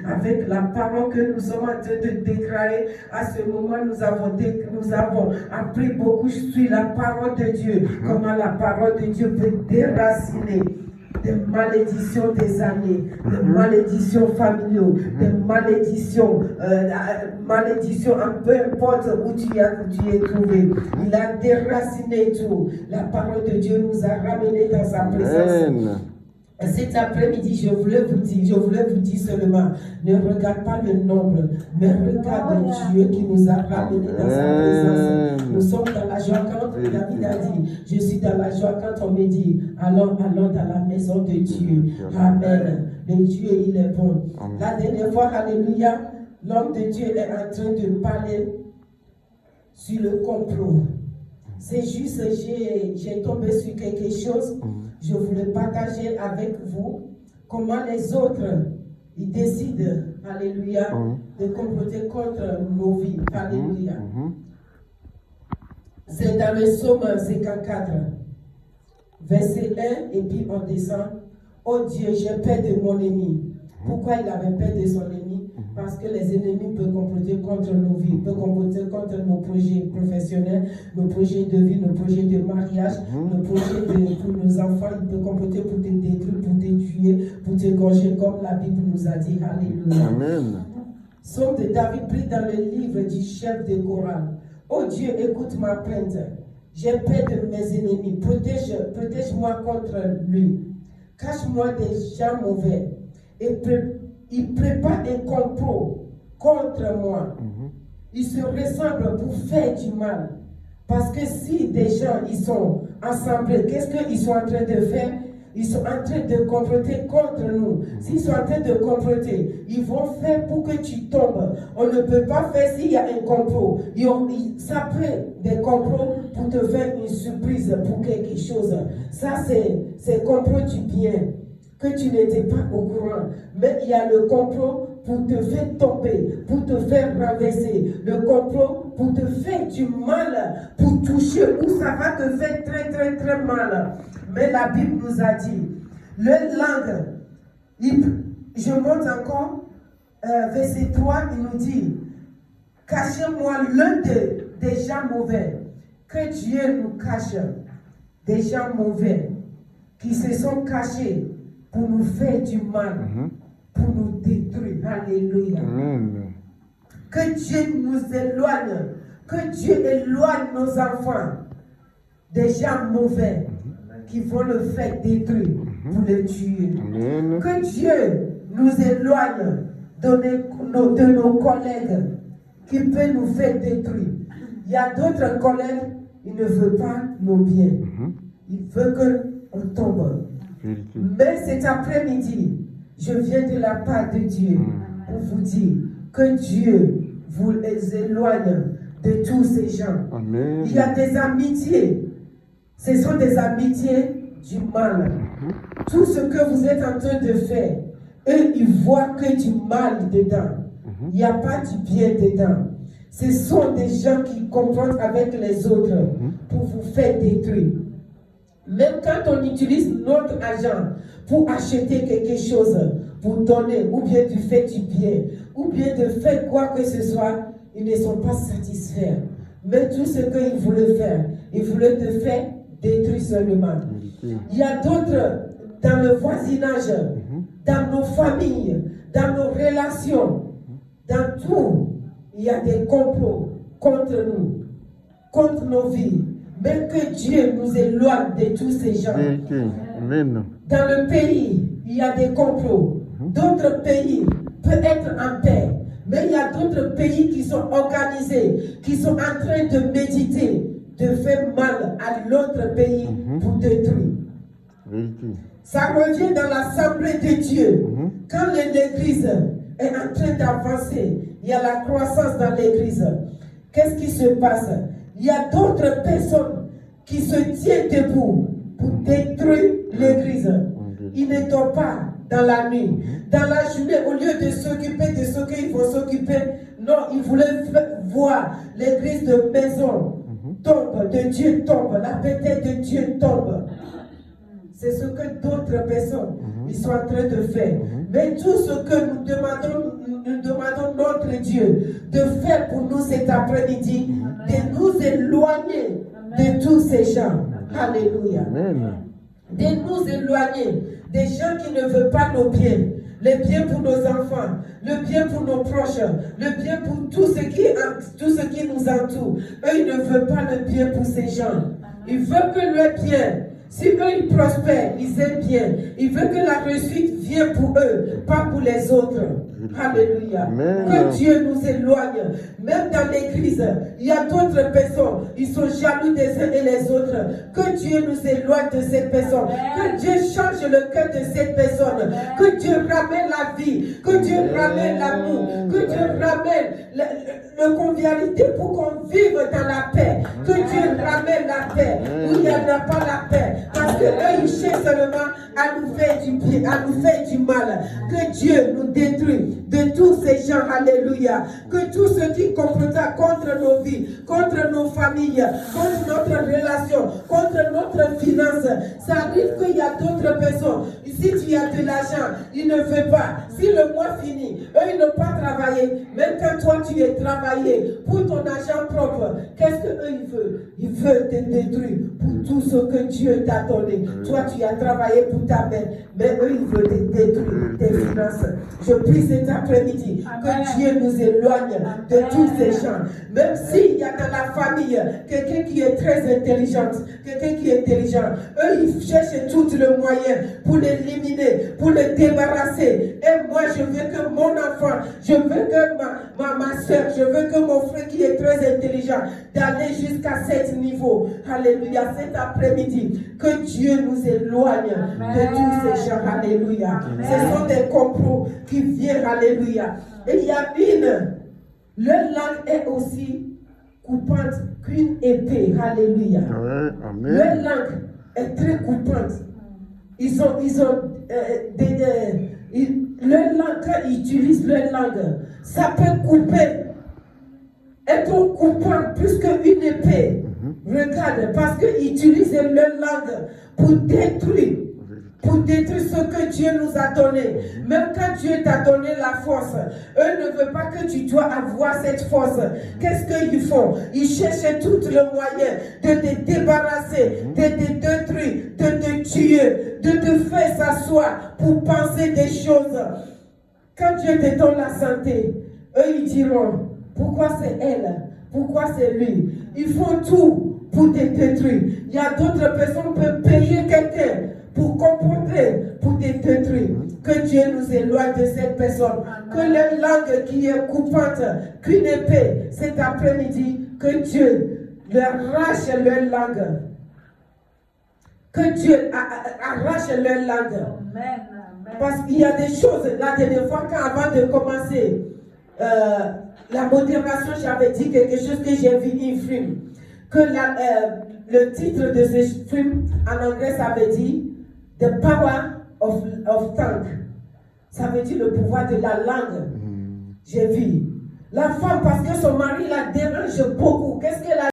avec la parole que nous sommes en train de déclarer. À ce moment, nous avons appris beaucoup sur la parole de Dieu, comment la parole de Dieu peut déraciner des malédictions des années, des malédictions familiaux, des malédictions, peu importe où tu es trouvé. Il a déraciné tout. La parole de Dieu nous a ramenés dans sa présence. Cet après-midi, je voulais vous dire seulement, ne regarde pas le nombre, mais regarde Dieu qui nous a ramenés dans sa présence. Nous sommes dans la joie quand David a dit, je suis dans la joie quand on me dit, allons dans la maison de Dieu. Amen. Le Dieu, il est bon. La dernière fois, alléluia, l'homme de Dieu est en train de parler sur le complot. C'est juste, j'ai tombé sur quelque chose. Je voulais partager avec vous comment les autres, ils décident, alléluia, de comploter contre nos vies. Alléluia. C'est dans le psaume 54, verset 1, et puis on descend. Oh Dieu, j'ai peur de mon ennemi. Pourquoi il avait peur de son ennemi? Parce que les ennemis peuvent comploter contre nos vies, peuvent comploter contre nos projets professionnels, nos projets de vie, nos projets de mariage, nos projets pour nos enfants. Ils peuvent comploter pour te détruire, pour te tuer, pour te gorger, comme la Bible nous a dit. Alléluia. Amen. Psaume de David pris dans le livre du chef de chorale. Oh Dieu, écoute ma plainte. J'ai peur de mes ennemis. Protège-moi contre lui. Cache-moi des gens mauvais. Et il prépare un complot contre moi. Ils se ressemblent pour faire du mal. Parce que si des gens ils sont assemblés, qu'est-ce qu'ils sont en train de faire? Ils sont en train de comploter contre nous. S'ils sont en train de comploter, ils vont faire pour que tu tombes. On ne peut pas faire s'il y a un complot. Ça peut des complots pour te faire une surprise pour quelque chose. Ça, c'est complot du bien, que tu n'étais pas au courant. Mais il y a le complot pour te faire tomber, pour te faire renverser. Le complot pour te faire du mal, pour toucher, où ça va te faire très très très mal. Mais la Bible nous a dit, le langue, je monte encore, verset 3, il nous dit, cachez-moi l'un des gens mauvais, que Dieu nous cache des gens mauvais qui se sont cachés pour nous faire du mal, pour nous détruire. Alléluia. Que Dieu nous éloigne, que Dieu éloigne nos enfants des gens mauvais qui vont le faire détruire pour le tuer. Que Dieu nous éloigne de nos collègues qui peuvent nous faire détruire. Il y a d'autres collègues, ils ne veulent pas nos biens. Ils veulent qu'on tombe. Mais cet après-midi, je viens de la part de Dieu pour vous dire que Dieu vous éloigne de tous ces gens. Amen. Il y a des amitiés. Ce sont des amitiés du mal. Tout ce que vous êtes en train de faire, eux, ils voient que du mal dedans. Il n'y a pas du bien dedans. Ce sont des gens qui complotent avec les autres pour vous faire détruire. Même quand on utilise notre argent pour acheter quelque chose, pour donner, ou bien de faire du bien, ou bien de faire quoi que ce soit, ils ne sont pas satisfaits. Mais tout ce qu'ils voulaient faire, ils voulaient te faire détruire seulement. Il y a d'autres dans le voisinage, dans nos familles, dans nos relations, dans tout, il y a des complots contre nous, contre nos vies. Mais que Dieu nous éloigne de tous ces gens. Amen. Dans le pays, il y a des complots. D'autres pays peuvent être en paix. Mais il y a d'autres pays qui sont organisés, qui sont en train de méditer, de faire mal à l'autre pays pour détruire. Ça revient dans l'assemblée de Dieu. Quand l'église est en train d'avancer, il y a la croissance dans l'église. Qu'est-ce qui se passe? Il y a d'autres personnes qui se tiennent debout pour détruire l'église. Ils ne dorment pas dans la nuit. Dans la journée, au lieu de s'occuper de ce qu'ils vont s'occuper, non, ils voulaient voir l'église de maison tombe, de Dieu tombe, la paix de Dieu tombe. C'est ce que d'autres personnes ils sont en train de faire. Mais tout ce que nous demandons notre Dieu de faire pour nous cet après-midi, de nous éloigner de tous ces gens. Alléluia. De nous éloigner des gens qui ne veulent pas nos biens. Le bien pour nos enfants, le bien pour nos proches, le bien pour tout ce qui nous entoure. Eux, ils ne veulent pas le bien pour ces gens. Ils veulent que le bien. Si eux, ils prospèrent, ils aiment bien. Ils veulent que la réussite vienne pour eux, pas pour les autres. Alléluia. Que Dieu nous éloigne. Même dans l'église, il y a d'autres personnes. Ils sont jaloux des uns et les autres. Que Dieu nous éloigne de cette personne. Que Dieu change le cœur de cette personne. Que Dieu ramène la vie. Que Dieu ramène l'amour. Que Dieu ramène la convivialité pour qu'on vive dans la paix. Que Dieu ramène la paix. Où il n'y en a pas la paix. Parce que eux, ils cherchent seulement à nous faire du bien, à nous faire du mal. Que Dieu nous détruise de tous ces gens. Alléluia. Que tous ceux qui complotent contre nos vies, contre nos familles, contre notre relation, contre notre finance. Ça arrive qu'il y a d'autres personnes. Si tu as de l'argent, ils ne veulent pas. Si le mois finit, eux, ils n'ont pas travaillé. Même quand toi, tu es travaillé pour ton argent propre, qu'est-ce qu'eux, ils veulent? Ils veulent te détruire pour tout ce que Dieu t'a donné. Toi, tu as travaillé pour ta mère, mais eux, ils veulent te détruire tes finances. Je prie cet après-midi que Dieu nous éloigne de tous ces gens. Même s'il y a dans la famille quelqu'un qui est très intelligent, quelqu'un qui est intelligent, eux, ils cherchent tout le moyen pour l'éliminer, pour le débarrasser. Et moi, je veux que mon enfant, je veux que ma soeur, je veux que mon frère qui est très intelligent, d'aller jusqu'à cet niveau. Alléluia. Cet après-midi, que Dieu nous éloigne de tous ces gens. Alléluia. Ce sont des complots qui viennent. Alléluia. Et il y a leur langue est aussi coupante qu'une épée. Alléluia. Leur langue est très coupante. Ils ont leur langue, quand ils utilisent leur langue, ça peut couper. Être coupant plus qu'une épée. Regarde, parce qu'ils utilisent leur langue pour détruire ce que Dieu nous a donné. Même quand Dieu t'a donné la force, eux ne veulent pas que tu dois avoir cette force. Qu'est-ce qu'ils font? Ils cherchent tout le moyen de te débarrasser, de te détruire, de te tuer, de te faire s'asseoir pour penser des choses. Quand Dieu te donne la santé, eux ils diront, pourquoi c'est elle? Pourquoi c'est lui? Ils font tout pour te détruire. Il y a d'autres personnes qui peuvent payer quelqu'un pour comprendre, pour te détruire. Que Dieu nous éloigne de cette personne. Que leur langue qui est coupante, qu'une épée, cet après-midi, que Dieu leur arrache leur langue. Que Dieu arrache leur langue. Parce qu'il y a des choses, la dernière fois, avant de commencer la modération, j'avais dit quelque chose que j'ai vu un film. Que le titre de ce film, en anglais, ça veut dire The Power of Tongue. Ça veut dire le pouvoir de la langue. J'ai vu. La femme, parce que son mari la dérange beaucoup. Qu'est-ce qu'elle a